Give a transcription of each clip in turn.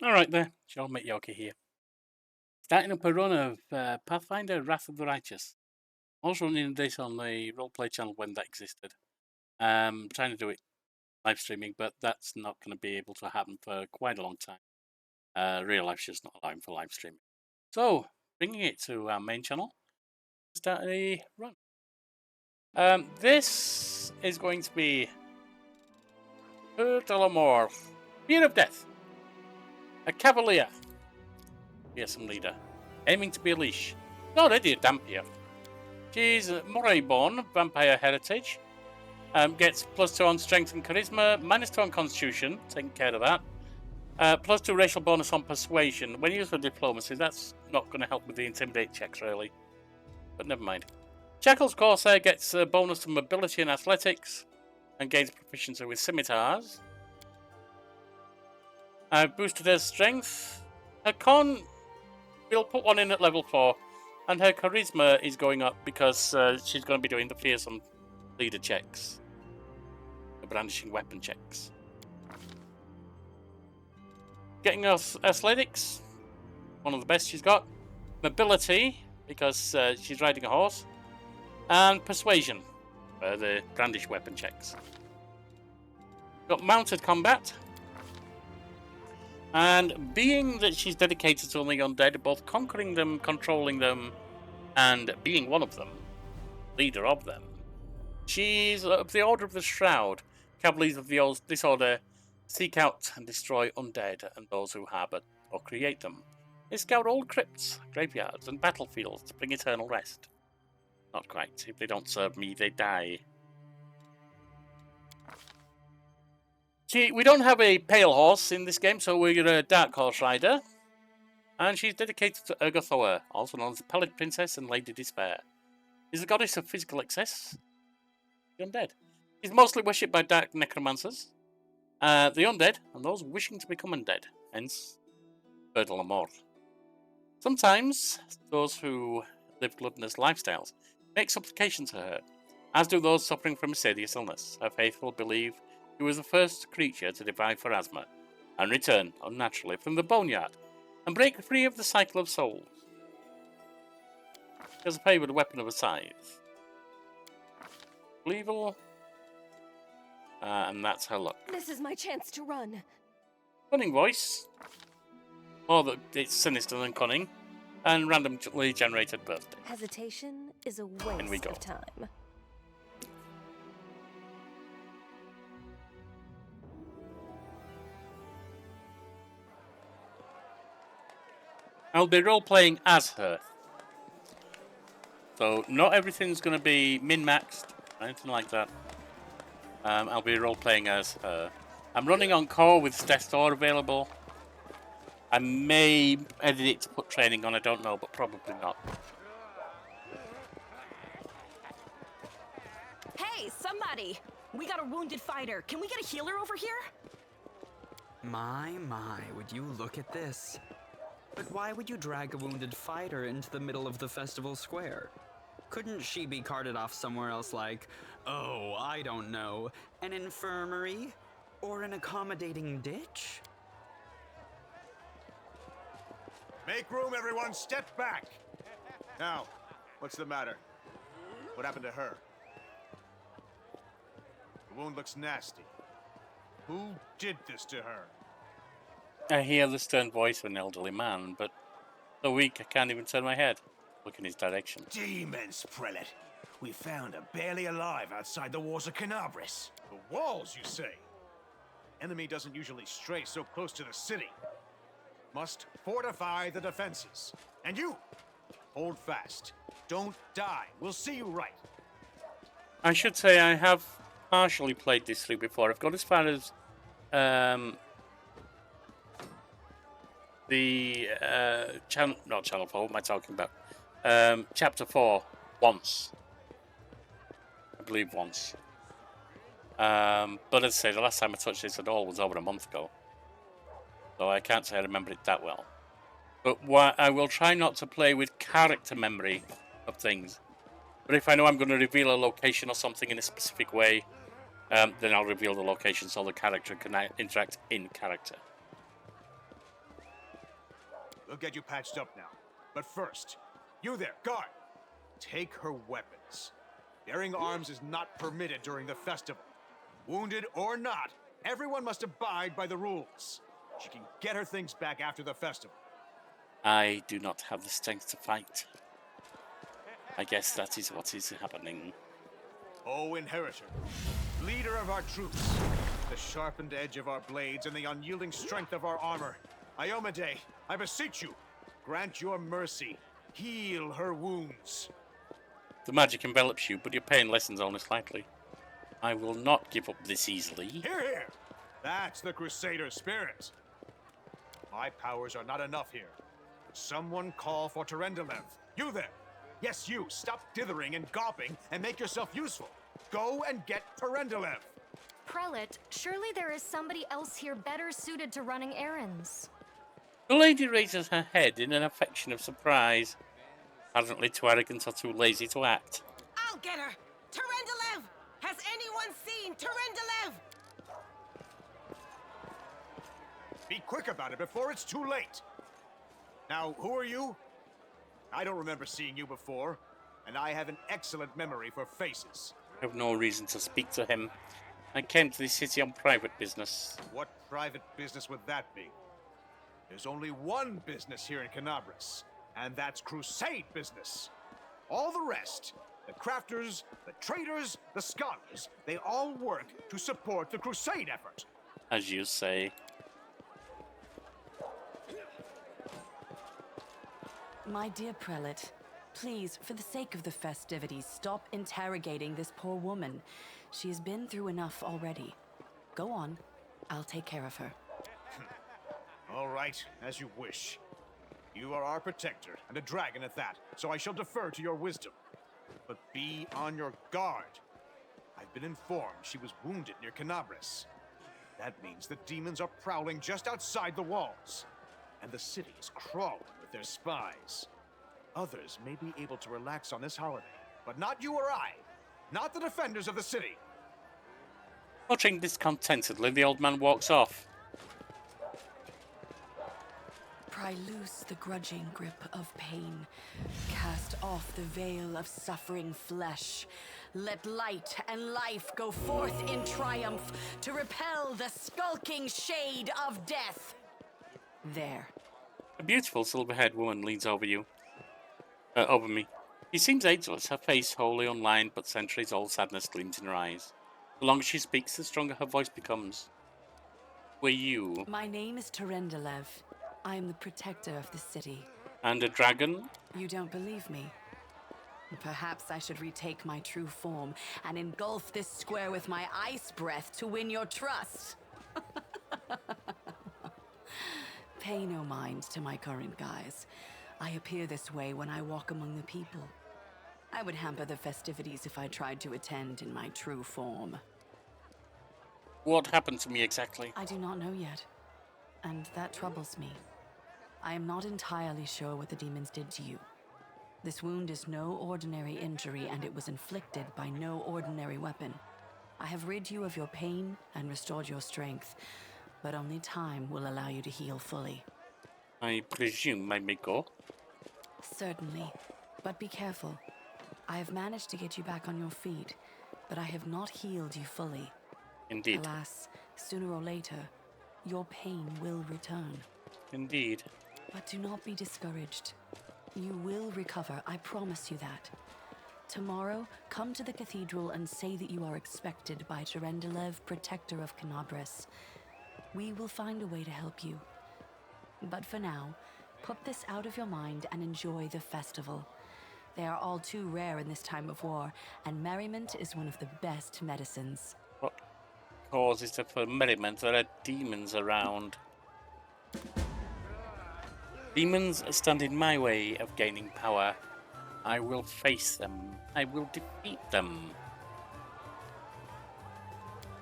Alright there, Sean McYoki here. Starting up a run of Pathfinder Wrath of the Righteous. Also running this on the roleplay channel when that existed. Trying to do it live streaming, but that's not going to be able to happen for quite a long time. Real life's just not allowing for live streaming. So, bringing it to our main channel, start a run. This is going to be Peur Delamort, Fear of Death. A cavalier. Fearsome leader. Aiming to be a Lich. Already a Dampier. She's Moray-born, vampire heritage. Gets +2 on strength and charisma, -2 on constitution, taking care of that. +2 racial bonus on persuasion. When used for diplomacy, that's not going to help with the intimidate checks, really. But never mind. Shackles Corsair gets a bonus to mobility and athletics, and gains proficiency with scimitars. I've boosted her strength. Her con, we'll put one in at level 4, and her charisma is going up because she's going to be doing the fearsome leader checks. The brandishing weapon checks. Getting us athletics, one of the best she's got. Mobility, because she's riding a horse. And persuasion, the brandish weapon checks. Got mounted combat. And being that she's dedicated to only undead, both conquering them, controlling them, and being one of them, leader of them, she's of the Order of the Shroud. Cavaliers of this order seek out and destroy undead and those who harbour or create them. They scour old crypts, graveyards, and battlefields to bring eternal rest. Not quite. If they don't serve me, they die. We don't have a pale horse in this game, so we're a dark horse rider. And she's dedicated to Urgothoa, also known as the Pallid Princess and Lady Despair. She's a goddess of physical excess, the undead. She's mostly worshipped by dark necromancers, the undead, and those wishing to become undead, hence Peur Delamort. Sometimes, those who live gluttonous lifestyles make supplication to her, as do those suffering from a serious illness. Her faithful believe she was the first creature to divide Pharasma and return unnaturally from the boneyard and break free of the cycle of souls. She has a favoured weapon of a scythe. Evil. And that's her luck. This is my chance to run. Cunning voice. More that it's sinister than cunning. And randomly generated birthday. Hesitation is a waste of time. I'll be role-playing as her. So not everything's going to be min-maxed or anything like that. I'll be role-playing as her. I'm running on core with Death Store available. I may edit it to put training on, I don't know, but probably not. Hey, somebody! We got a wounded fighter. Can we get a healer over here? My, would you look at this? But why would you drag a wounded fighter into the middle of the festival square? Couldn't she be carted off somewhere else like, oh, I don't know, an infirmary? Or an accommodating ditch? Make room, everyone! Step back! Now, what's the matter? What happened to her? The wound looks nasty. Who did this to her? I hear the stern voice of an elderly man, but so weak I can't even turn my head. Look in his direction. Demons, Prelate. We found her barely alive outside the walls of Kenabres. The walls, you say? Enemy doesn't usually stray so close to the city. Must fortify the defenses. And you, hold fast. Don't die. We'll see you right. I should say I have partially played this through before. I've got as far as the not channel 4, what am I talking about? Chapter 4 once. I believe once. But as I say, the last time I touched this at all was over a month ago. So I can't say I remember it that well. But I will try not to play with character memory of things. But if I know I'm going to reveal a location or something in a specific way, then I'll reveal the location so the character can interact in character. We'll get you patched up now. But first, you there, guard! Take her weapons. Bearing arms is not permitted during the festival. Wounded or not, everyone must abide by the rules. She can get her things back after the festival. I do not have the strength to fight. I guess that is what is happening. O Inheritor, leader of our troops, the sharpened edge of our blades and the unyielding strength of our armor, Iomade, I beseech you, grant your mercy, heal her wounds. The magic envelops you, but your pain lessens only slightly. I will not give up this easily. Hear, hear! That's the Crusader spirit. My powers are not enough here. Someone call for Terindalev. You there! Yes, you! Stop dithering and gawping and make yourself useful. Go and get Terindalev. Prelate, surely there is somebody else here better suited to running errands. The lady raises her head in an affection of surprise. Apparently too arrogant or too lazy to act. I'll get her! Terindalev! Has anyone seen Terindalev? Be quick about it before it's too late. Now, who are you? I don't remember seeing you before, and I have an excellent memory for faces. I have no reason to speak to him. I came to this city on private business. What private business would that be? There's only one business here in Kenabres, and that's crusade business. All the rest, the crafters, the traders, the scholars, they all work to support the crusade effort. As you say. My dear prelate, please, for the sake of the festivities, stop interrogating this poor woman. She has been through enough already. Go on. I'll take care of her. All right, as you wish. You are our protector, and a dragon at that, so I shall defer to your wisdom. But be on your guard. I've been informed she was wounded near Kenabres. That means the demons are prowling just outside the walls, and the city is crawling with their spies. Others may be able to relax on this holiday, but not you or I. Not the defenders of the city. Watching discontentedly, the old man walks off. Pry loose the grudging grip of pain. Cast off the veil of suffering flesh. Let light and life go forth in triumph to repel the skulking shade of death. There. A beautiful silver-haired woman leans over you. Over me. She seems ageless, her face wholly unlined, but centuries-old sadness gleams in her eyes. The longer she speaks, the stronger her voice becomes. Were you? My name is Terindalev. I am the protector of the city. And a dragon? You don't believe me? Perhaps I should retake my true form and engulf this square with my ice breath to win your trust. Pay no mind to my current guise. I appear this way when I walk among the people. I would hamper the festivities if I tried to attend in my true form. What happened to me exactly? I do not know yet, and that troubles me. I am not entirely sure what the demons did to you. This wound is no ordinary injury, and it was inflicted by no ordinary weapon. I have rid you of your pain and restored your strength, but only time will allow you to heal fully. I presume I may go? Certainly, but be careful. I have managed to get you back on your feet, but I have not healed you fully. Indeed. Alas, sooner or later, your pain will return. Indeed. But do not be discouraged. You will recover, I promise you that. Tomorrow, come to the cathedral and say that you are expected by Terindalev, protector of Kenabres. We will find a way to help you. But for now, put this out of your mind and enjoy the festival. They are all too rare in this time of war, and merriment is one of the best medicines. What causes it for merriment? There are demons around. Demons stand in my way of gaining power. I will face them. I will defeat them.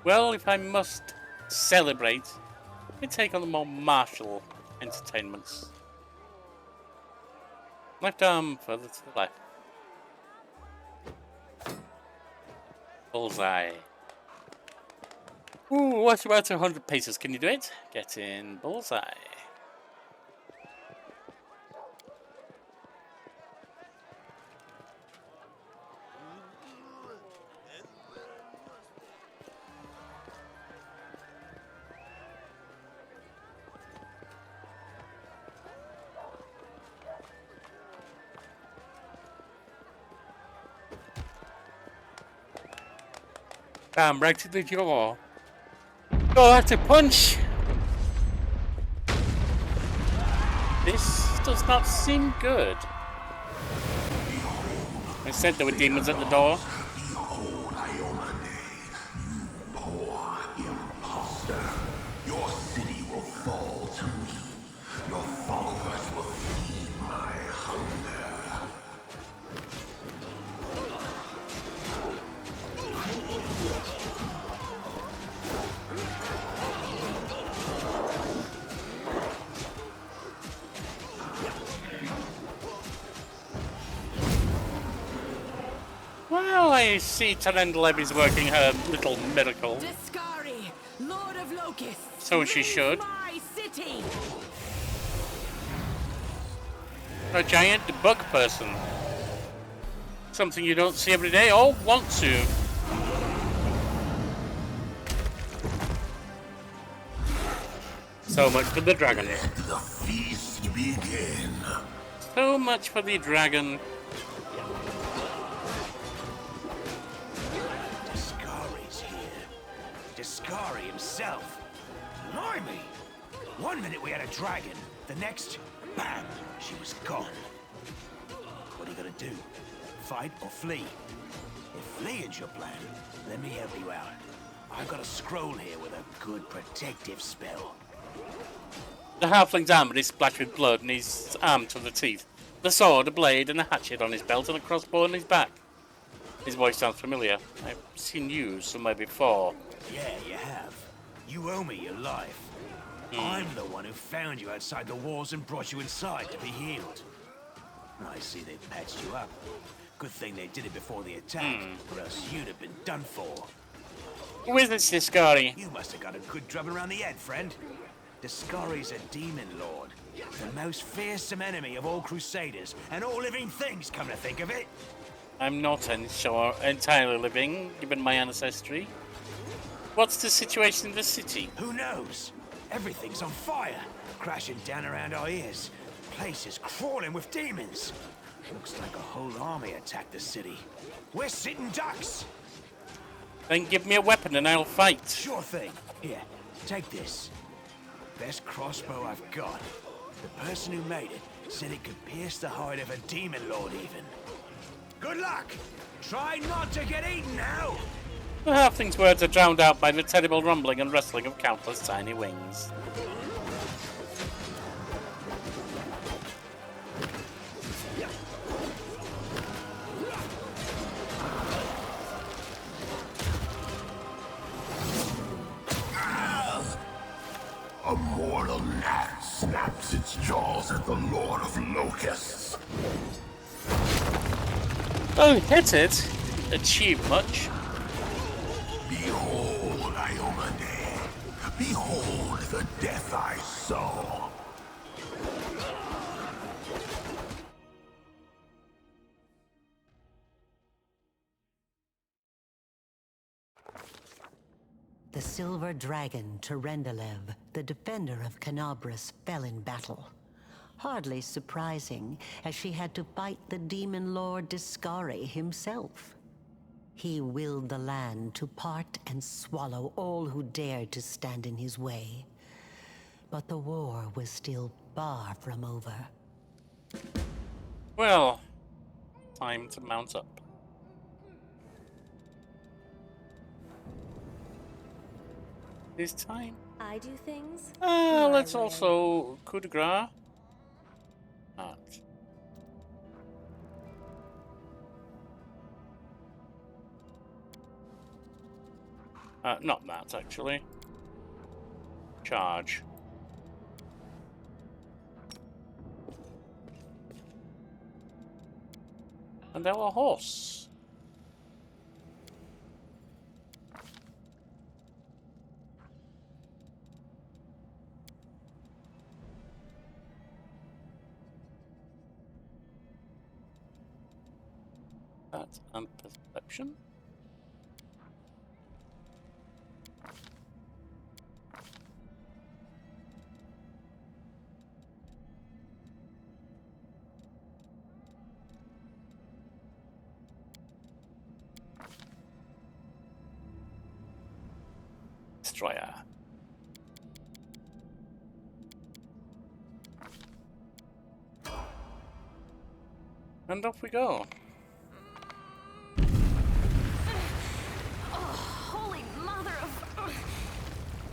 Well, if I must celebrate, I take on the more martial entertainments. Left arm further to the left. Bullseye. Ooh, what's about 100 paces? Can you do it? Get in bullseye. Bam, right to the jaw. Oh, that's a punch! This does not seem good. I said there were demons at the door. Behold, Iomade, you poor imposter. Your city will fall to me. Your followers will feed my hunger. Well, I see Terindalev is working her little miracle. Discari, Lord of Locusts. So she should. My city. A giant bug person. Something you don't see every day or want to. So much for the dragon. Let the feast begin. So much for the dragon. Discari's here. Discari himself. Blimey! One minute we had a dragon, the next, bam, she was gone. What are you gonna do? Fight or flee? If fleeing's your plan, let me help you out. I've got a scroll here with a good protective spell. The halfling's armor is splashed with blood and he's armed to the teeth. The sword, a blade, and a hatchet on his belt and a crossbow on his back. His voice sounds familiar. I've seen you somewhere before. Yeah, you have. You owe me your life. I'm the one who found you outside the walls and brought you inside to be healed. I see they patched you up. Good thing they did it before the attack, or else you'd have been done for. Who is this Discari? You must have got a good drubbing around the head, friend. Discari's a demon lord. The most fearsome enemy of all crusaders, and all living things, come to think of it. I'm not entirely living, given my ancestry. What's the situation in the city? Who knows? Everything's on fire, crashing down around our ears. Place is crawling with demons. Looks like a whole army attacked the city. We're sitting ducks. Then give me a weapon and I'll fight. Sure thing. Here, take this. Best crossbow I've got. The person who made it said it could pierce the hide of a demon lord even. Good luck! Try not to get eaten now! The halfling's words are drowned out by the terrible rumbling and rustling of countless tiny wings. A mortal gnat snaps its jaws at the Lord of Locusts. Oh, hit it! Achieve much. Behold, Iomade. Behold the death I sow. The silver dragon, Terindalev, the defender of Kenabres, fell in battle. Hardly surprising, as she had to fight the demon lord Discari himself. He willed the land to part and swallow all who dared to stand in his way. But the war was still far from over. Well, time to mount up. This time? I do things. Let's also coup de grace. Not. Not that, actually. Charge. And our horse. That and perception. destroyer. And off we go. Holy mother of...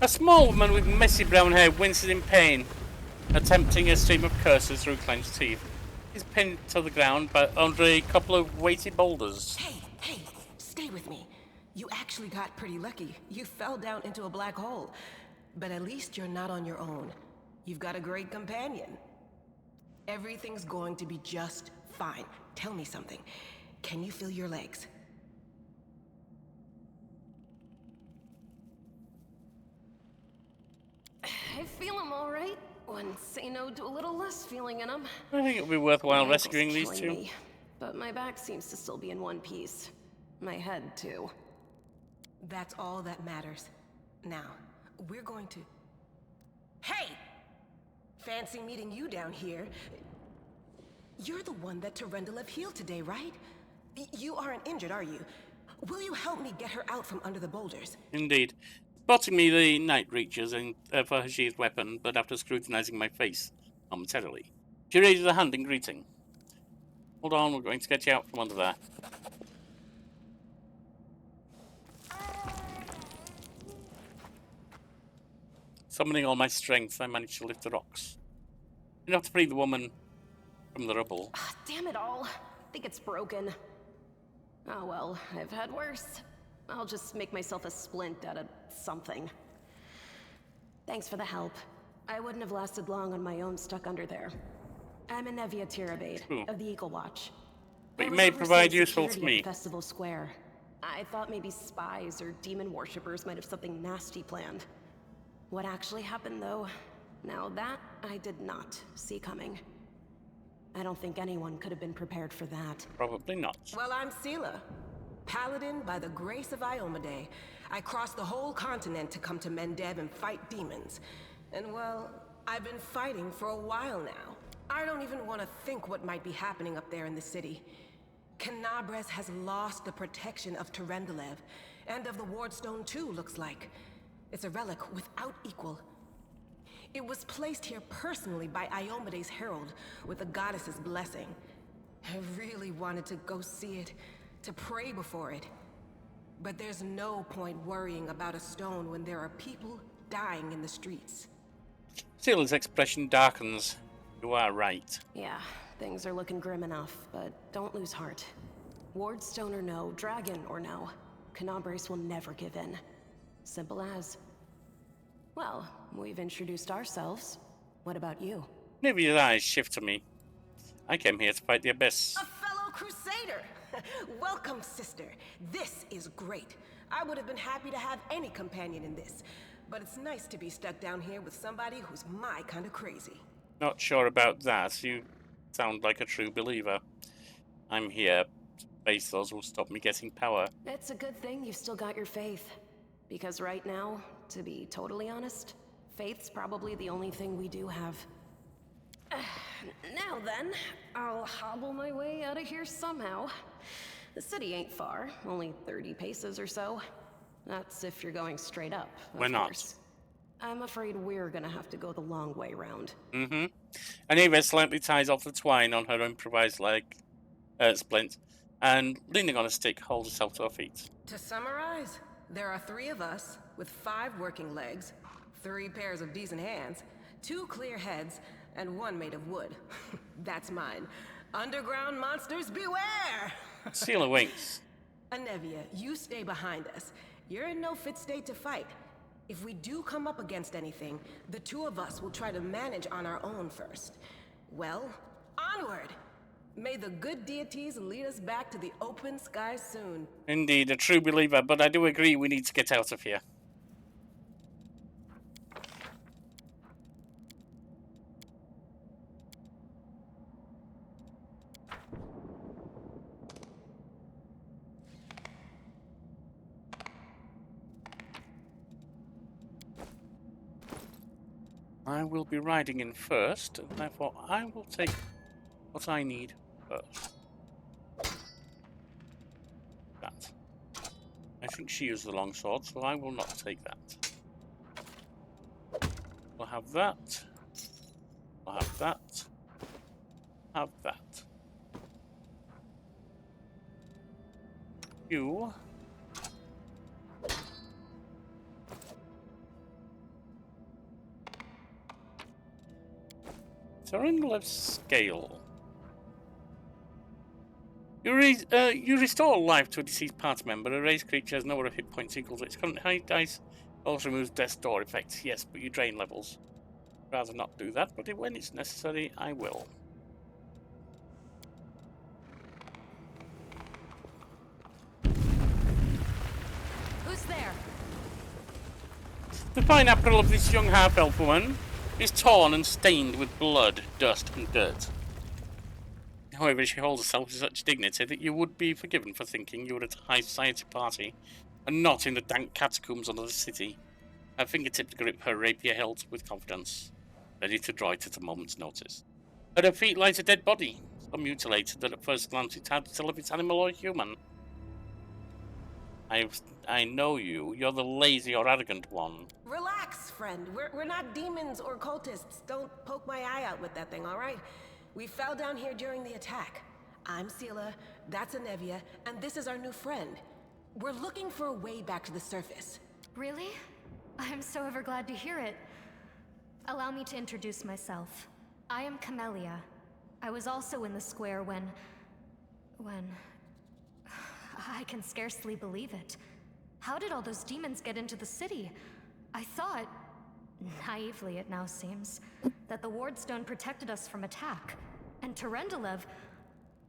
A small woman with messy brown hair winces in pain, attempting a stream of curses through clenched teeth. He's pinned to the ground under a couple of weighty boulders. Hey, stay with me. You actually got pretty lucky. You fell down into a black hole. But at least you're not on your own. You've got a great companion. Everything's going to be just fine. Tell me something. Can you feel your legs? I feel them all right. One say no to a little less feeling in them. I think it would be worthwhile My ankle's rescuing these killing two. me, but my back seems to still be in one piece. My head, too. That's all that matters. Now, we're going to... Hey! Fancy meeting you down here. You're the one that Terindalev healed today, right? You aren't injured, are you? Will you help me get her out from under the boulders? Indeed. Spotting me, the knight reaches in for her sheathed weapon, but after scrutinizing my face momentarily, she raises a hand in greeting. Hold on, we're going to get you out from under there. Summoning all my strength, I managed to lift the rocks. Enough to free the woman from the rubble. Damn it all. I think it's broken. Oh well, I've had worse. I'll just make myself a splint out of something. Thanks for the help. I wouldn't have lasted long on my own stuck under there. I'm Anevia Tirabade of the Eagle Watch. But I you was may overseeing provide useful to security me. at the Festival Square. I thought maybe spies or demon worshippers might have something nasty planned. What actually happened, though, now that I did not see coming. I don't think anyone could have been prepared for that. Probably not. Well, I'm Sela. Paladin by the grace of Iomade. I crossed the whole continent to come to Mendev and fight demons. And well, I've been fighting for a while now. I don't even want to think what might be happening up there in the city. Kenabres has lost the protection of Terindalev, and of the Wardstone too, looks like. It's a relic without equal. It was placed here personally by Iomade's herald, with the goddess's blessing. I really wanted to go see it, to pray before it. But there's no point worrying about a stone when there are people dying in the streets. Sela's expression darkens. You are right. Yeah, things are looking grim enough, but don't lose heart. Wardstone or no, dragon or no, Kenabres will never give in. Simple as. Well, we've introduced ourselves. What about you? Nevia's eyes shift to me. I came here to fight the Abyss. A fellow crusader! Welcome, sister. This is great. I would have been happy to have any companion in this, but it's nice to be stuck down here with somebody who's my kind of crazy. Not sure about that. You sound like a true believer. I'm here to face those who stop me getting power. It's a good thing you've still got your faith. Because right now, to be totally honest, faith's probably the only thing we do have. Now then, I'll hobble my way out of here somehow. The city ain't far, only 30 paces or so. That's if you're going straight up, of We're not. course. I'm afraid we're gonna have to go the long way round. Mm-hmm. Aneva slightly ties off the twine on her improvised leg, splint, and leaning on a stick, holds herself to her feet. To summarize, there are 3 of us, with 5 working legs, 3 pairs of decent hands, 2 clear heads, and 1 made of wood. That's mine. Underground monsters beware! Sela winks. Anevia, you stay behind us. You're in no fit state to fight. If we do come up against anything, the 2 of us will try to manage on our own first. Well, onward! May the good deities lead us back to the open sky soon. Indeed, a true believer, but I do agree we need to get out of here. I will be riding in first, and therefore I will take what I need first. That. I think she used the longsword, so I will not take that. have that. I'll have that. Have that. You. Terindalev's scale. You restore life to a deceased party member. A raised creature has no other hit points equal to its current height dice. Also removes death door effects. Yes, but you drain levels. Rather not do that, but when it's necessary, I will. Who's there? The fine apparel of this young half-elf woman is torn and stained with blood, dust, and dirt. However, she holds herself with such dignity that you would be forgiven for thinking you were at a high society party and not in the dank catacombs under the city. Her fingertips grip her rapier hilt with confidence, ready to draw it at a moment's notice. At her feet lies a dead body, so mutilated that at first glance it's hard to tell if it's animal or human. I know you. You're the lazy or arrogant one. Relax, friend. We're not demons or cultists. Don't poke my eye out with that thing, all right? We fell down here during the attack. I'm Sela, that's Anevia, and this is our new friend. We're looking for a way back to the surface. Really? I'm so ever glad to hear it. Allow me to introduce myself. I am Camellia. I was also in the square when... I can scarcely believe it. How did all those demons get into the city? I thought, naively it now seems, that the Wardstone protected us from attack. And Terindalev,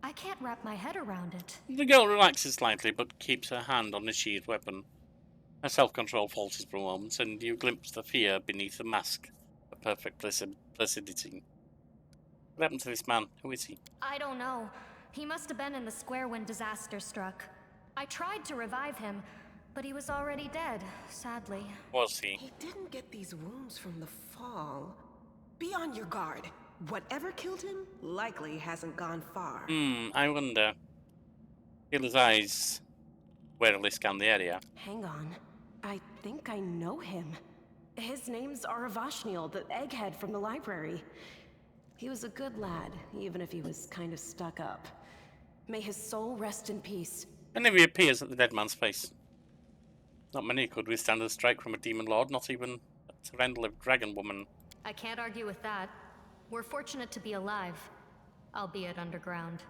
I can't wrap my head around it. The girl relaxes slightly, but keeps her hand on the sheathed weapon. Her self-control falters for a moment, and you glimpse the fear beneath the mask of perfect placidity. What happened to this man? Who is he? I don't know. He must have been in the square when disaster struck. I tried to revive him, but he was already dead, sadly. Was he? He didn't get these wounds from the fall. Be on your guard. Whatever killed him likely hasn't gone far. I wonder. Healer's eyes warily scan the area. Hang on. I think I know him. His name's Aravashniel, the egghead from the library. He was a good lad, even if he was kind of stuck up. May his soul rest in peace. And he reappears at the dead man's face. Not many could withstand a strike from a demon lord, not even a Terindalev dragon woman. I can't argue with that. We're fortunate to be alive, albeit underground.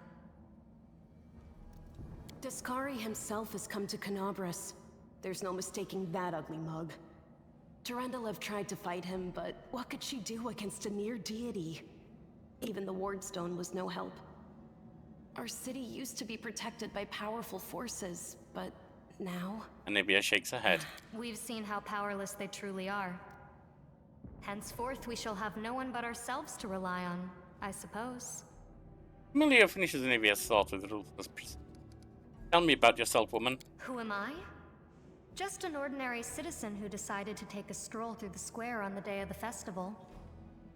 Discari himself has come to Kenabres. There's no mistaking that ugly mug. Terindalev tried to fight him, but what could she do against a near deity? Even the Wardstone was no help. Our city used to be protected by powerful forces, but now... Anivia shakes her head. We've seen how powerless they truly are. Henceforth, we shall have no one but ourselves to rely on, I suppose. Amelia finishes Anivia's thought with ruthless precision. Tell me about yourself, woman. Who am I? Just an ordinary citizen who decided to take a stroll through the square on the day of the festival.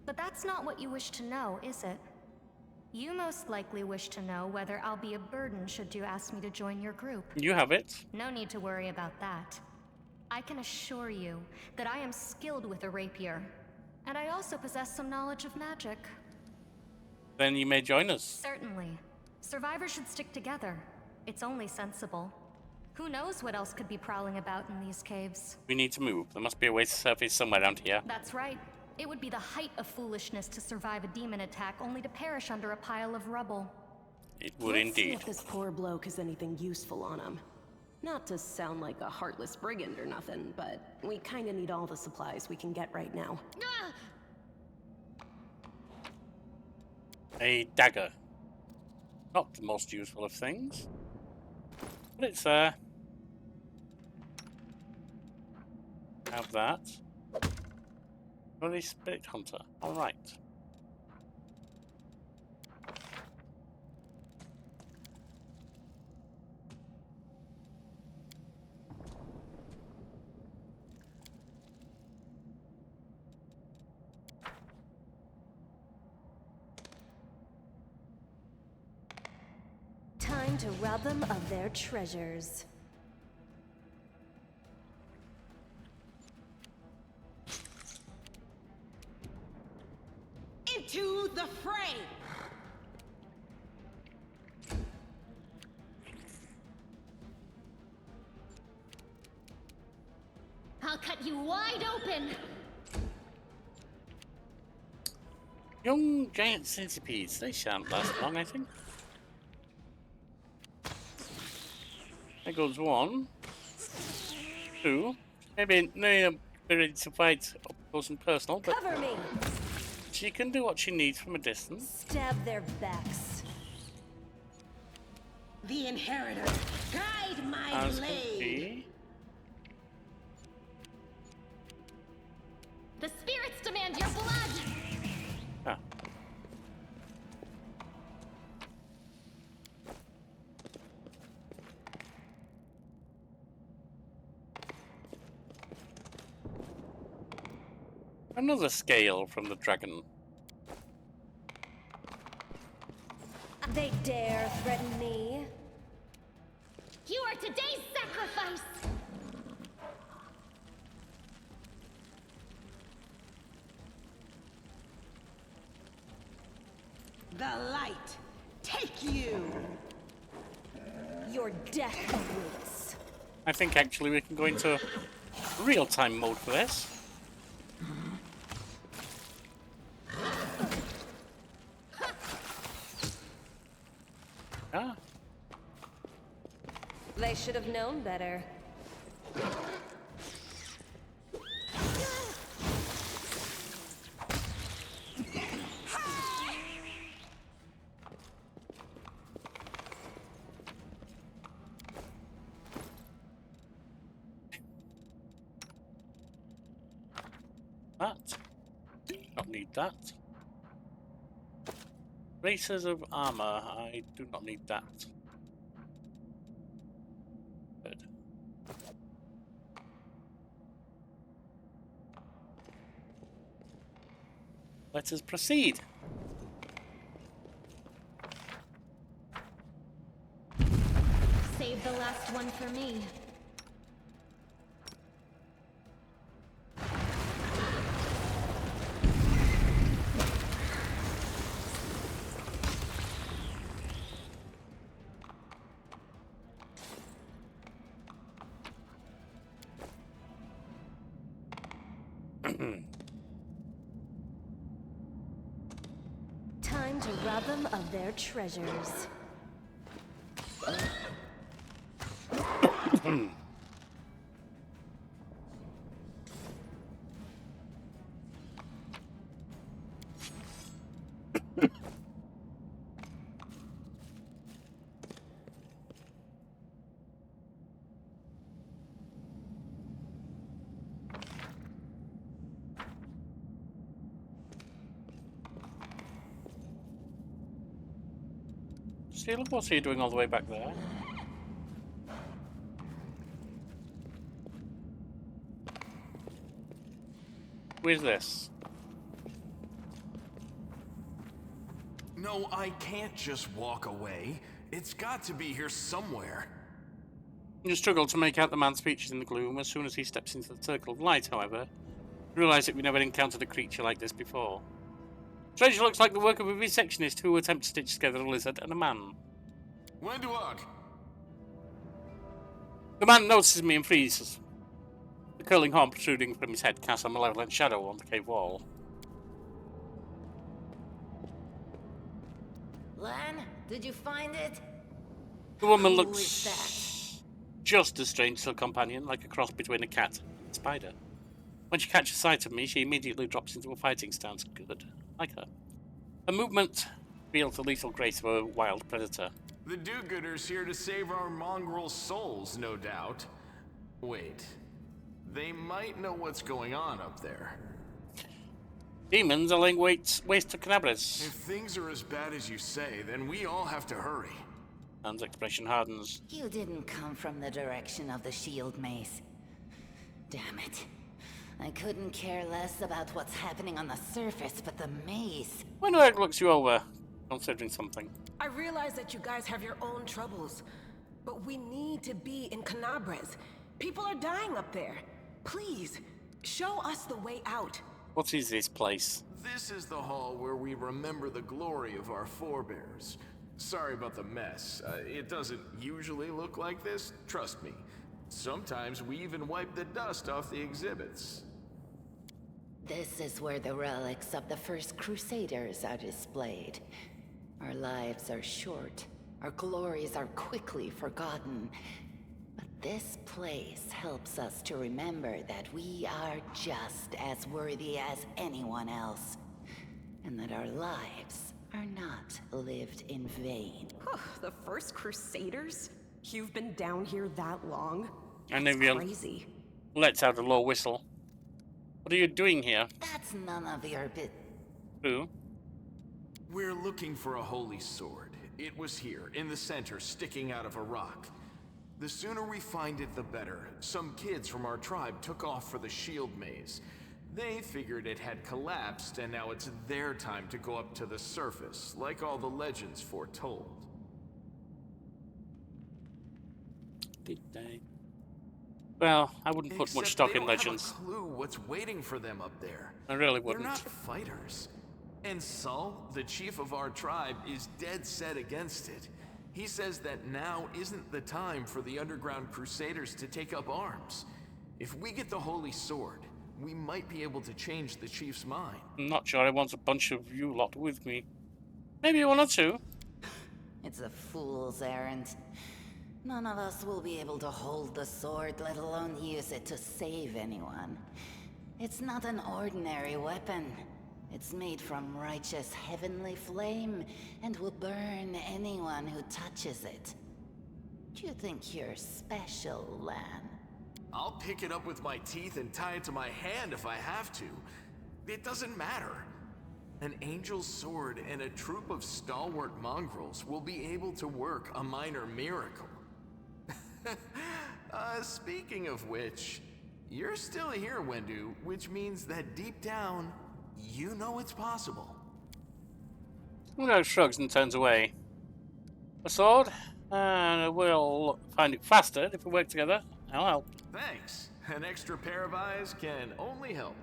But that's not what you wish to know, is it? You most likely wish to know whether I'll be a burden should you ask me to join your group. You have it. No need to worry about that. I can assure you that I am skilled with a rapier, and I also possess some knowledge of magic. Then you may join us. Certainly. Survivors should stick together. It's only sensible. Who knows what else could be prowling about in these caves? We need to move. There must be a way to surface somewhere around here. That's right. It would be the height of foolishness to survive a demon attack only to perish under a pile of rubble. It would Let's see indeed. if this poor bloke has anything useful on him. Not to sound like a heartless brigand or nothing, but we kinda need all the supplies we can get right now. A dagger. Not the most useful of things. But it's there. Have that. Bloody Spirit Hunter. Alright. Time to rob them of their treasures. Into the fray! I'll cut you wide open! Young giant centipedes. They shan't last long, I think. There goes one. Two. Maybe no ready to fight up close and personal, but Cover me! she can do what she needs from a distance. Stab their backs. The Inheritor, guide my As can blade! be. The spirits demand your blood! Ah. Another scale from the dragon. They dare threaten me. You are today's sacrifice! The light, take you! Your death awaits. I think actually we can go into real-time mode for this. Ah, They should have known better. that. Don't need that. Races of armor. I do not need that. Good. Let us proceed. Save the last one for me. Time to rob them of their treasures. Seal, what's he doing all the way back there? Where's this? No, I can't just walk away. It's got to be here somewhere. You struggle to make out the man's features in the gloom. As soon as he steps into the circle of light, however, you realise that we never encountered a creature like this before. Treasure looks like the work of a vivisectionist who attempts to stitch together a lizard and a man. When do I? The man notices me and freezes. The curling horn protruding from his head casts a malevolent shadow on the cave wall. Lan, did you find it? The woman Who looks is that? just as strange to her companion, like a cross between a cat and a spider. When she catches sight of me, she immediately drops into a fighting stance. Good. Like her. Her movement reveals the lethal grace of a wild predator. The do-gooders here to save our mongrel souls, no doubt. Wait. They might know what's going on up there. Demons are laying waste to Kenabres. If things are as bad as you say, then we all have to hurry. Anne's expression hardens. You didn't come from the direction of the shield mace. Damn it. I couldn't care less about what's happening on the surface, but the maze. When Eric looks you over, considering something. I realize that you guys have your own troubles, but we need to be in Kenabres. People are dying up there. Please, show us the way out. What is this place? This is the hall where we remember the glory of our forebears. Sorry about the mess. It doesn't usually look like this, trust me. Sometimes we even wipe the dust off the exhibits. This is where the relics of the first Crusaders are displayed. Our lives are short. Our glories are quickly forgotten. But this place helps us to remember that we are just as worthy as anyone else. And that our lives are not lived in vain. The first Crusaders? You've been down here that long? And That's then crazy. Let's out a low whistle. What are you doing here? That's none of your bit. Who? We're looking for a holy sword. It was here, in the center, sticking out of a rock. The sooner we find it, the better. Some kids from our tribe took off for the shield maze. They figured it had collapsed, and now it's their time to go up to the surface, like all the legends foretold. Did they? Well, I wouldn't put much stock in legends. Have a clue what's waiting for them up there. I really wouldn't. They're not fighters. And Saul, the chief of our tribe, is dead set against it. He says that now isn't the time for the underground crusaders to take up arms. If we get the holy sword, we might be able to change the chief's mind. I'm not sure I want a bunch of you lot with me. Maybe one or two. It's a fool's errand. None of us will be able to hold the sword, let alone use it to save anyone. It's not an ordinary weapon. It's made from righteous heavenly flame and will burn anyone who touches it. Do you think you're special, Lan? I'll pick it up with my teeth and tie it to my hand if I have to. It doesn't matter. An angel's sword and a troop of stalwart mongrels will be able to work a minor miracle. Speaking of which, you're still here, Wendu, which means that deep down, you know it's possible. Uno shrugs and turns away. A sword? We'll find it faster if we work together. I'll help. Thanks. An extra pair of eyes can only help.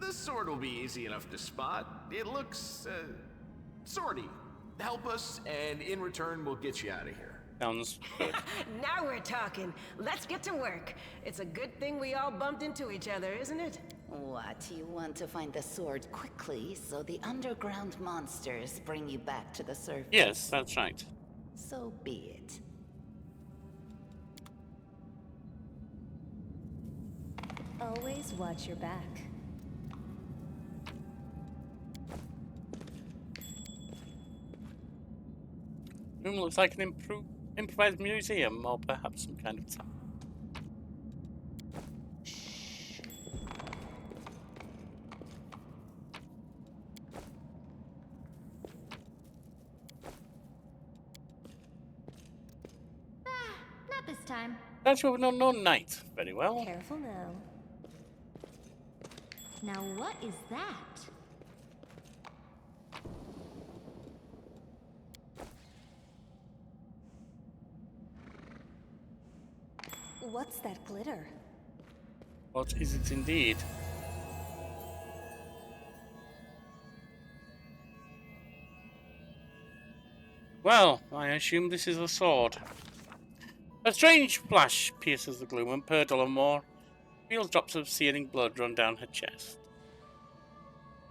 The sword will be easy enough to spot. It looks, swordy. Help us, and in return, we'll get you out of here. Sounds good. Now we're talking. Let's get to work. It's a good thing we all bumped into each other, isn't it? What, you want to find the sword quickly so the underground monsters bring you back to the surface? Yes, that's right. So be it. Always watch your back. Room looks like an improvised museum, or perhaps some kind of town. Not this time. That's what an unknown knight. Very well. Careful now. Now what is that? What's that glitter? What is it indeed? Well, I assume this is a sword. A strange flash pierces the gloom, and Peur Delamort feels drops of searing blood run down her chest.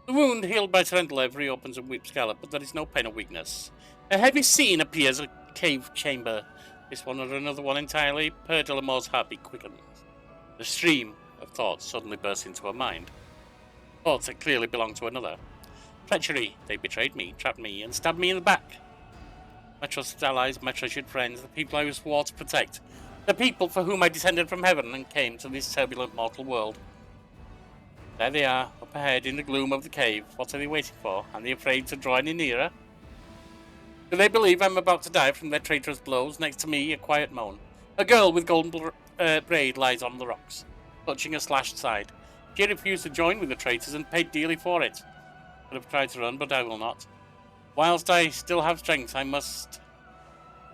The wound healed by Terindalev reopens and weeps Gallop, but there is no pain or weakness. A heavy scene appears, a cave chamber. This one or another one entirely. Peur Delamort's heartbeat quickens. The stream of thoughts suddenly bursts into her mind. Thoughts that clearly belong to another. Treachery. They betrayed me, trapped me, and stabbed me in the back. My trusted allies, my treasured friends, the people I swore to protect. The people for whom I descended from heaven and came to this turbulent mortal world. There they are, up ahead in the gloom of the cave. What are they waiting for? Are they afraid to draw any nearer? Do they believe I'm about to die from their traitorous blows? Next to me, a quiet moan. A girl with golden braid lies on the rocks, clutching a slashed side. She refused to join with the traitors and paid dearly for it. Could have tried to run, but I will not. Whilst I still have strength, I must...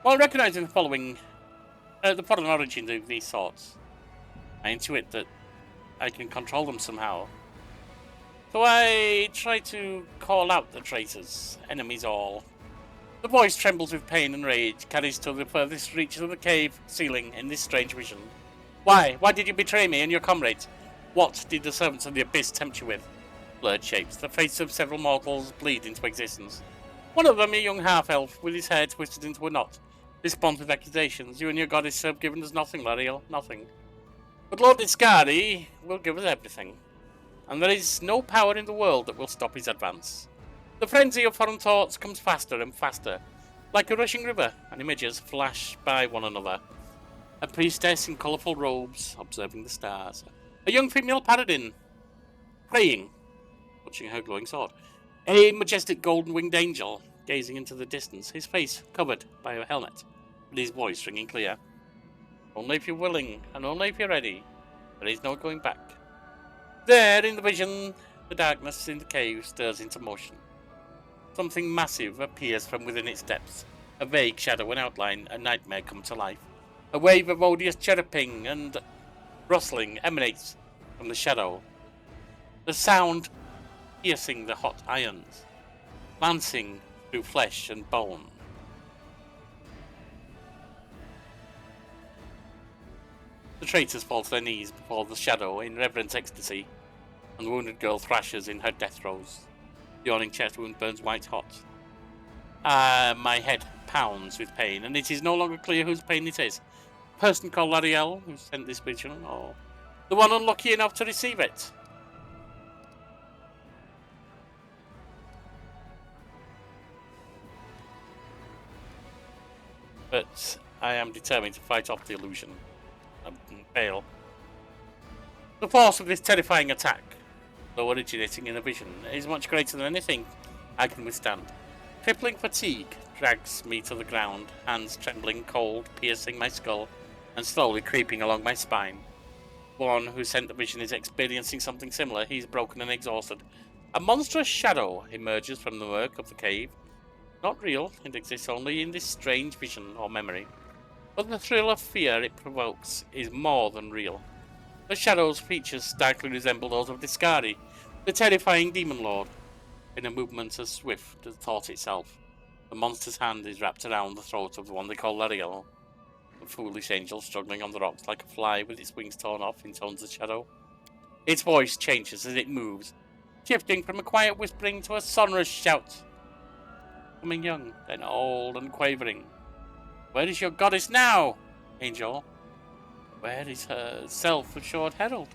While recognizing the following... the foreign origins of these thoughts, I intuit that I can control them somehow. So I try to call out the traitors, enemies all. The voice trembles with pain and rage, carries to the furthest reaches of the cave ceiling in this strange vision. Why? Why did you betray me and your comrades? What did the servants of the abyss tempt you with? Blurred shapes, the faces of several mortals bleed into existence. One of them, a young half-elf, with his hair twisted into a knot, responds with accusations. You and your goddess have given us nothing, Lariel, nothing. But Lord Discardi will give us everything. And there is no power in the world that will stop his advance. The frenzy of foreign thoughts comes faster and faster, like a rushing river, and images flash by one another. A priestess in colourful robes, observing the stars. A young female paladin, praying, watching her glowing sword. A majestic golden-winged angel, gazing into the distance, his face covered by a helmet, but his voice ringing clear. Only if you're willing, and only if you're ready. There is no going back. There, in the vision, the darkness in the cave stirs into motion. Something massive appears from within its depths. A vague shadow and outline, a nightmare come to life. A wave of odious chirruping and rustling emanates from the shadow. The sound piercing the hot irons, lancing through flesh and bone. The traitors fall to their knees before the shadow in reverent ecstasy, and the wounded girl thrashes in her death throes. The yawning chest wound burns white hot. My head pounds with pain, and it is no longer clear whose pain it is. The person called Lariel who sent this vision, or the one unlucky enough to receive it. But I am determined to fight off the illusion and fail. The force of this terrifying attack, though originating in a vision, is much greater than anything I can withstand. Crippling fatigue drags me to the ground, hands trembling cold, piercing my skull, and slowly creeping along my spine. One who sent the vision is experiencing something similar. He's broken and exhausted. A monstrous shadow emerges from the murk of the cave. Not real, it exists only in this strange vision or memory. But the thrill of fear it provokes is more than real. The shadow's features starkly resemble those of Discardi, the terrifying demon lord. In a movement as swift as thought itself, the monster's hand is wrapped around the throat of the one they call Lariel. The foolish angel struggling on the rocks like a fly with its wings torn off intones the shadow. Its voice changes as it moves, shifting from a quiet whispering to a sonorous shout. Becoming young, then old and quavering. Where is your goddess now, angel? Where is her self-assured herald?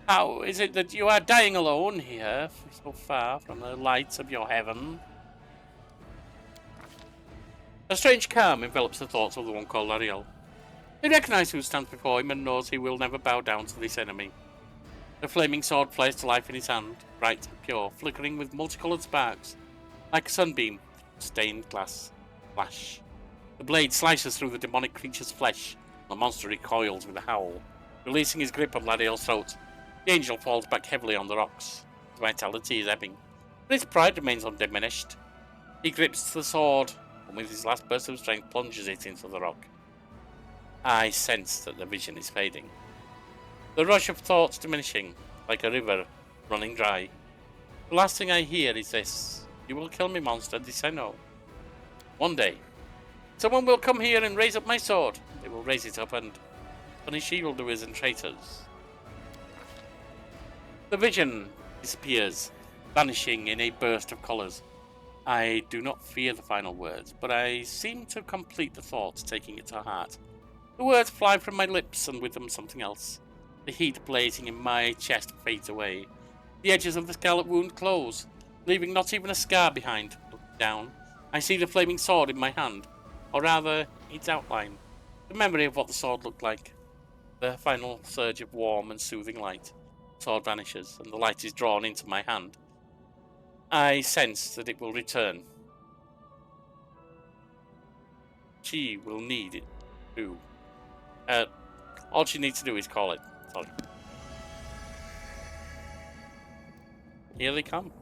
How is it that you are dying alone here, so far from the lights of your heaven? A strange calm envelops the thoughts of the one called Lariel. He recognizes who stands before him and knows he will never bow down to this enemy. The flaming sword flares to life in his hand, bright and pure, flickering with multicolored sparks, like a sunbeam, stained glass flash. The blade slices through the demonic creature's flesh. The monster recoils with a howl, releasing his grip on Lariel's throat. The angel falls back heavily on the rocks. His vitality is ebbing, but his pride remains undiminished. He grips the sword, and with his last burst of strength plunges it into the rock. I sense that the vision is fading. The rush of thoughts diminishing, like a river running dry. The last thing I hear is this: you will kill me, monster, this I know. One day, someone will come here and raise up my sword. They will raise it up and punish evildoers and traitors. The vision disappears, vanishing in a burst of colours. I do not fear the final words, but I seem to complete the thought, taking it to heart. The words fly from my lips, and with them something else. The heat blazing in my chest fades away. The edges of the scarlet wound close, leaving not even a scar behind. Looking down, I see the flaming sword in my hand, or rather, its outline. The memory of what the sword looked like. The final surge of warm and soothing light. The sword vanishes, and the light is drawn into my hand. I sense that it will return. She will need it too. All she needs to do is call it. Sorry. Here they come.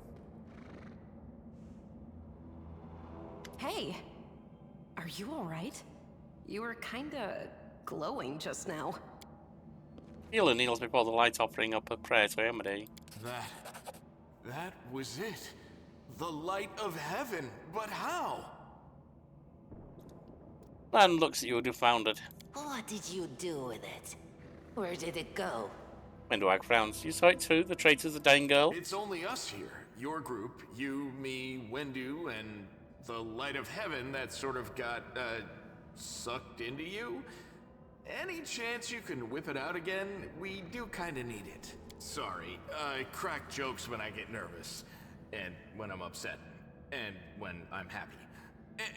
Hey, are you alright? You were kinda glowing just now. Healer kneels before the light, offering up a prayer to Amade. That was it. The light of heaven. But how? Lan looks at you, dumbfounded. What did you do with it? Where did it go? Windowag frowns. You saw it too? The traitor's a dying girl? It's only us here. Your group, you, me, Wendu, and the light of heaven that sort of got, sucked into you. Any chance you can whip it out again? We do kinda need it. Sorry, I crack jokes when I get nervous, and when I'm upset, and when I'm happy.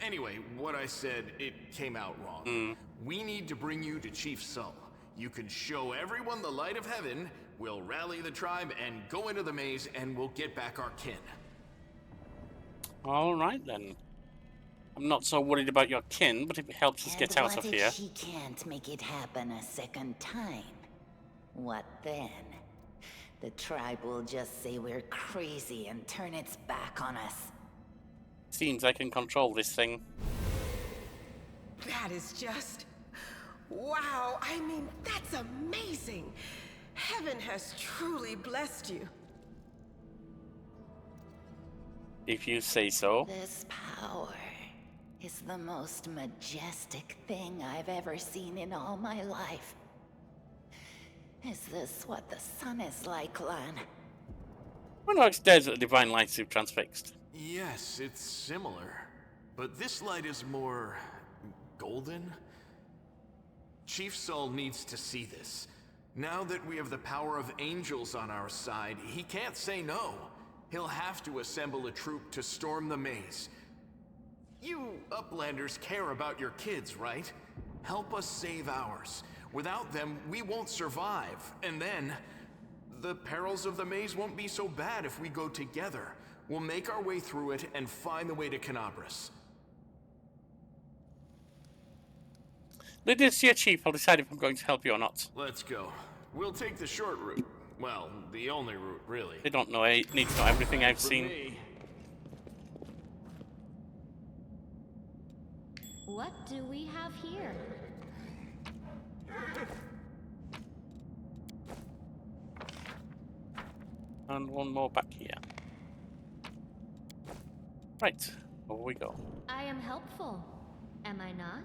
Anyway, what I said, it came out wrong. We need to bring you to Chief Sull. You can show everyone the light of heaven, we'll rally the tribe and go into the maze, and we'll get back our kin. Alright then. I'm not so worried about your kin, but if it helps us get out of here. What if she can't make it happen a second time? What then? The tribe will just say we're crazy and turn its back on us. Seems I can control this thing. That is just... wow, I mean, that's amazing! Heaven has truly blessed you. If you say so. This power is the most majestic thing I've ever seen in all my life. Is this what the sun is like, Lan? Windowag stares at the divine lights you've transfixed. Yes, it's similar. But this light is more... golden? Chief Sull needs to see this. Now that we have the power of angels on our side, he can't say no. He'll have to assemble a troop to storm the maze. You Uplanders care about your kids, right? Help us save ours. Without them, we won't survive. And then, the perils of the maze won't be so bad if we go together. We'll make our way through it and find the way to Kenabres. Let us see, Chief. I'll decide if I'm going to help you or not. Let's go. We'll take the short route. Well, the only route, really. They don't know. I need to know everything I've seen. Me. What do we have here? And one more back here. Right, over we go. I am helpful, am I not?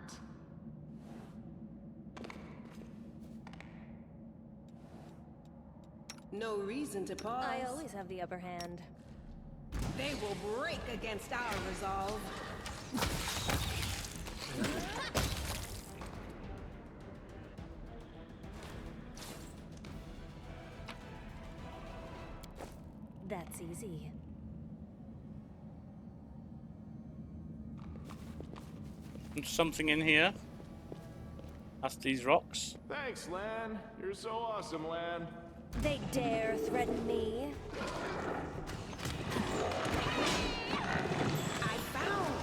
No reason to pause. I always have the upper hand. They will break against our resolve. That's easy. There's something in here. Past these rocks. Thanks, Lan. You're so awesome, Lan. They dare threaten me. I found...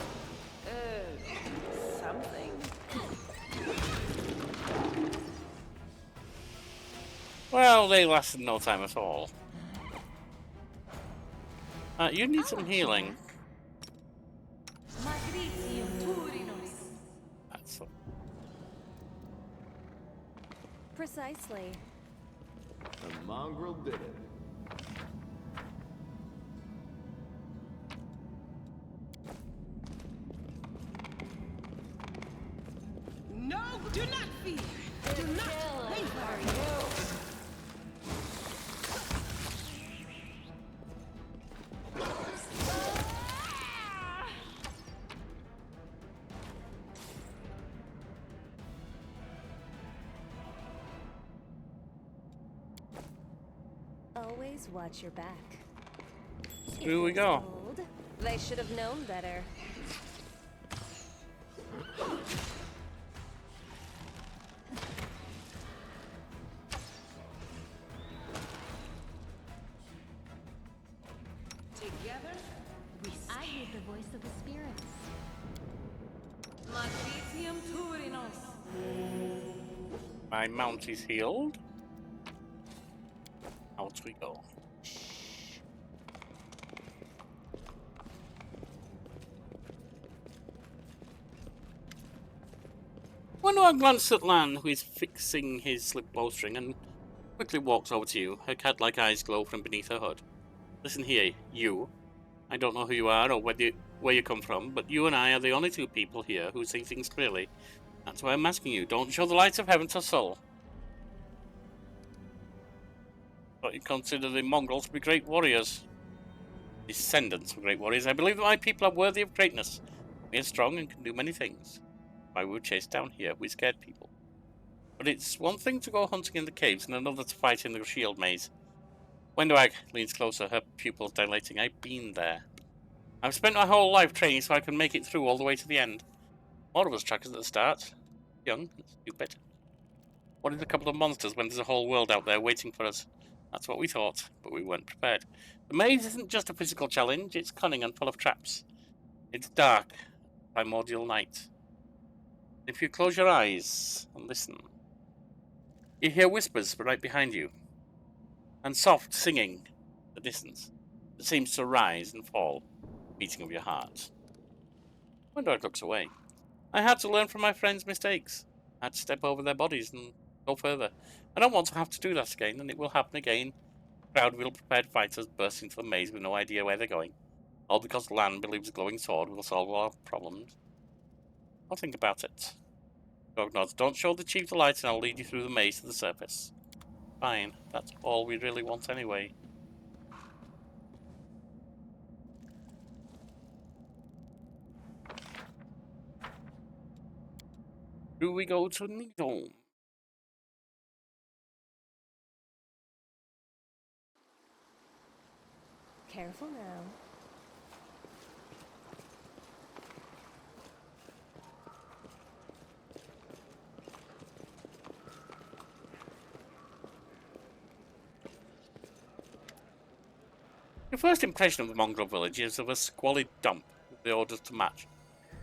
something. Well, they lasted no time at all. You need some healing. That's all. Precisely. The mongrel did it. No, do not fear. Do not waver. Always watch your back. Here we go. Old, they should have known better. Together, we I hear the voice of the spirits. Matricium Turinos. My mount is healed. Out we go. When I glance at Lan, who is fixing his slip bowstring, and quickly walks over to you, her cat-like eyes glow from beneath her hood. Listen here, you. I don't know who you are or where you come from, but you and I are the only two people here who see things clearly. That's why I'm asking you. Don't show the light of heaven to soul. But you consider the mongrels to be great warriors. Descendants of great warriors. I believe that my people are worthy of greatness. We are strong and can do many things. Why we were chased down here. We scared people. But it's one thing to go hunting in the caves and another to fight in the shield maze. Wendwag leans closer, her pupils dilating. I've been there. I've spent my whole life training so I can make it through all the way to the end. More of us trackers at the start. Young, stupid. Wanted a couple of monsters when there's a whole world out there waiting for us. That's what we thought, but we weren't prepared. The maze isn't just a physical challenge, it's cunning and full of traps. It's dark, primordial night. If you close your eyes and listen, you hear whispers right behind you, and soft singing in the distance that seems to rise and fall, beating of your heart. Wendwag looks away. I had to learn from my friends' mistakes. I had to step over their bodies and go further. I don't want to have to do that again, and it will happen again. Crowd of ill-prepared fighters burst into the maze with no idea where they're going. All because Lan believes a glowing sword will solve all our problems. I'll think about it. Gog nods. Don't show the chief the light and I'll lead you through the maze to the surface. Fine. That's all we really want anyway. Do we go to Needle? Careful now. Your first impression of the mongrel village is of a squalid dump with the orders to match.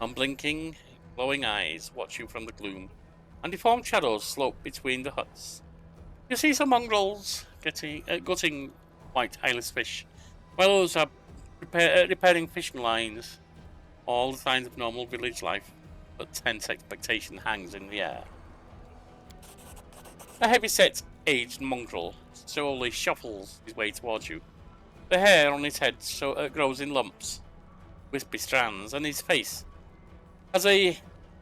Unblinking, glowing eyes watch you from the gloom, and deformed shadows slope between the huts. You see some mongrels gutting white eyeless fish, while others are repairing fishing lines. All the signs of normal village life, but tense expectation hangs in the air. A heavy-set, aged mongrel slowly shuffles his way towards you. The hair on his head grows in lumps, wispy strands, and his face has a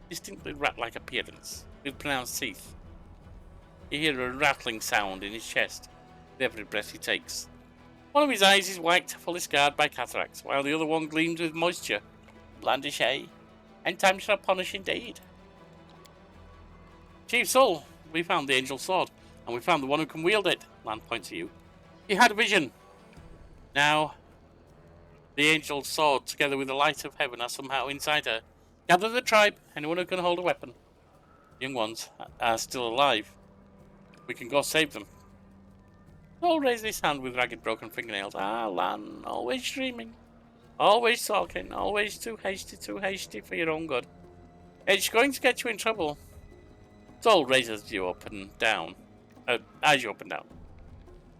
distinctly rat-like appearance, with pronounced teeth. You hear a rattling sound in his chest with every breath he takes. One of his eyes is white, fully scarred by cataracts, while the other one gleams with moisture. Blandish, eh? And time shall punish indeed. Chief Soul, we found the Angel Sword, and we found the one who can wield it. Lan points to you. He had a vision. Now, the Angel Sword, together with the light of heaven, are somehow inside her. Gather the tribe, anyone who can hold a weapon. Young ones are still alive. We can go save them. All raise his hand with ragged broken fingernails. Ah, Lan, always dreaming. Always talking, always too hasty for your own good. It's going to get you in trouble. Sol raises you up and down. Eyes you up and down.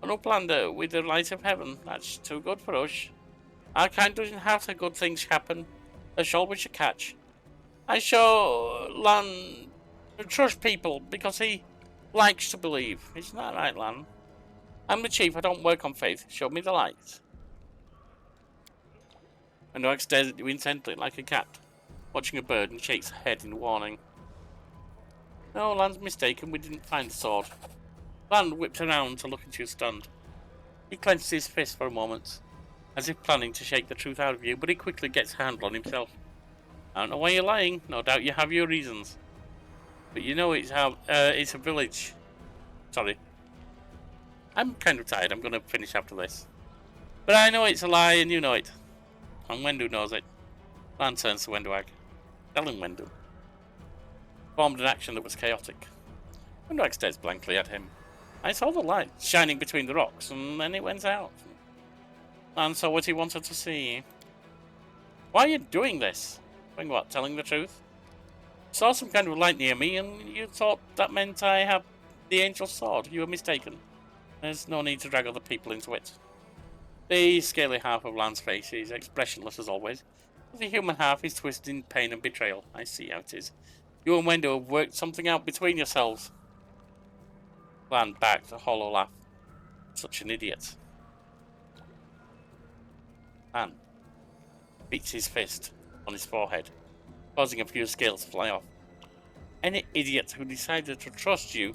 No plunder with the light of heaven. That's too good for us. Our kind doesn't have the good things happen. There's always a catch. I show Lan trust people because he likes to believe. Isn't that right, Lan? I'm the chief. I don't work on faith. Show me the light. And Noak stares at you intently like a cat, watching a bird, and shakes her head in warning. No, Lan's mistaken. We didn't find the sword. Lan whips around to look at you stunned. He clenches his fist for a moment, as if planning to shake the truth out of you, but he quickly gets a handle on himself. I don't know why you're lying. No doubt you have your reasons. But you know it's a village. Sorry. I'm kind of tired. I'm going to finish after this. But I know it's a lie and you know it. And Wendu knows it. Lan turns to Wendwag. Telling Wendu. Formed an action that was chaotic. Wendwag stares blankly at him. I saw the light shining between the rocks, and then it went out. Lan saw what he wanted to see. Why are you doing this? Doing what? Telling the truth? Saw some kind of light near me, and you thought that meant I have the Angel Sword. You were mistaken. There's no need to drag other people into it. The scaly half of Lan's face is expressionless as always. The human half is twisted in pain and betrayal. I see how it is. You and Wendo have worked something out between yourselves. Lan backed a hollow laugh. Such an idiot. Man beats his fist on his forehead, causing a few scales to fly off. Any idiot who decided to trust you.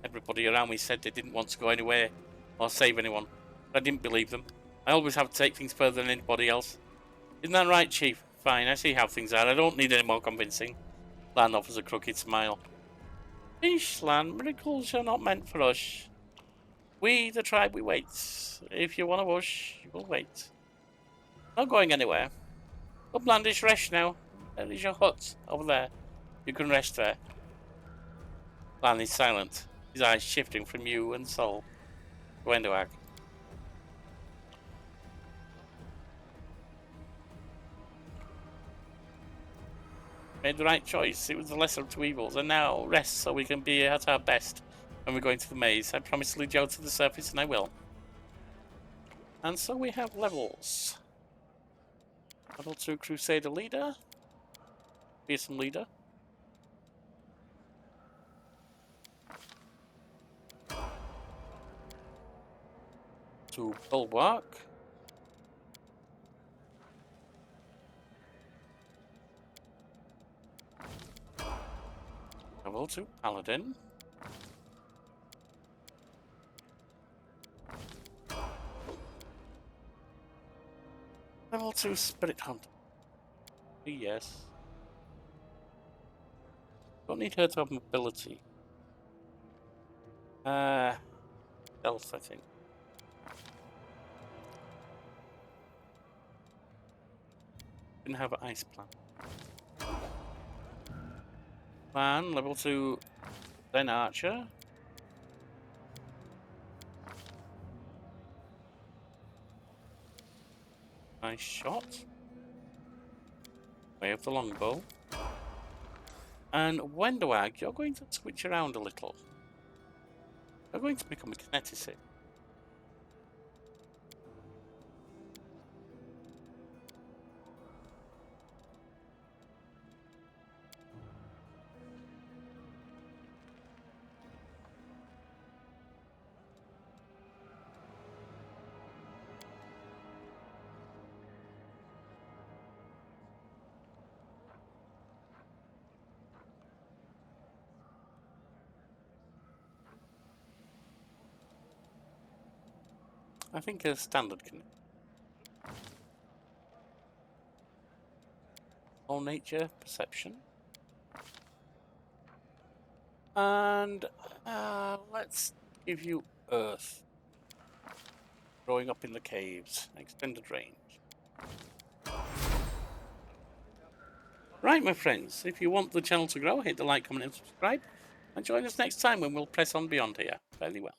Everybody around me said they didn't want to go anywhere or save anyone, but I didn't believe them. I always have to take things further than anybody else. Isn't that right, Chief? Fine, I see how things are. I don't need any more convincing. Lan offers a crooked smile. Ish, Lan, miracles are not meant for us. We, the tribe, we wait. If you want to push, we'll wait. Not going anywhere. Uplandish, rest now. There is your hut over there. You can rest there. Lan is silent, his eyes shifting from you and Sol to Endoag. Made the right choice. It was the lesser of two evils, and now rest so we can be at our best when we're going to the maze. I promise to lead you out to the surface, and I will. And so we have levels. Level 2 Crusader Leader. Fearsome Leader. To Bulwark. Level 2 Paladin. Level 2 Spirit Hunter. Yes. Don't need her to have mobility. Stealth, I think. Didn't have an ice plan. Man, level 2, then Archer. Nice shot. Way of the longbow. And Wendoag, you're going to switch around a little. You're going to become a kineticist. I think a standard can. All nature, perception. And let's give you Earth. Growing up in the caves, extended range. Right, my friends, if you want the channel to grow, hit the like, comment and subscribe. And join us next time when we'll press on beyond here. Fairly well.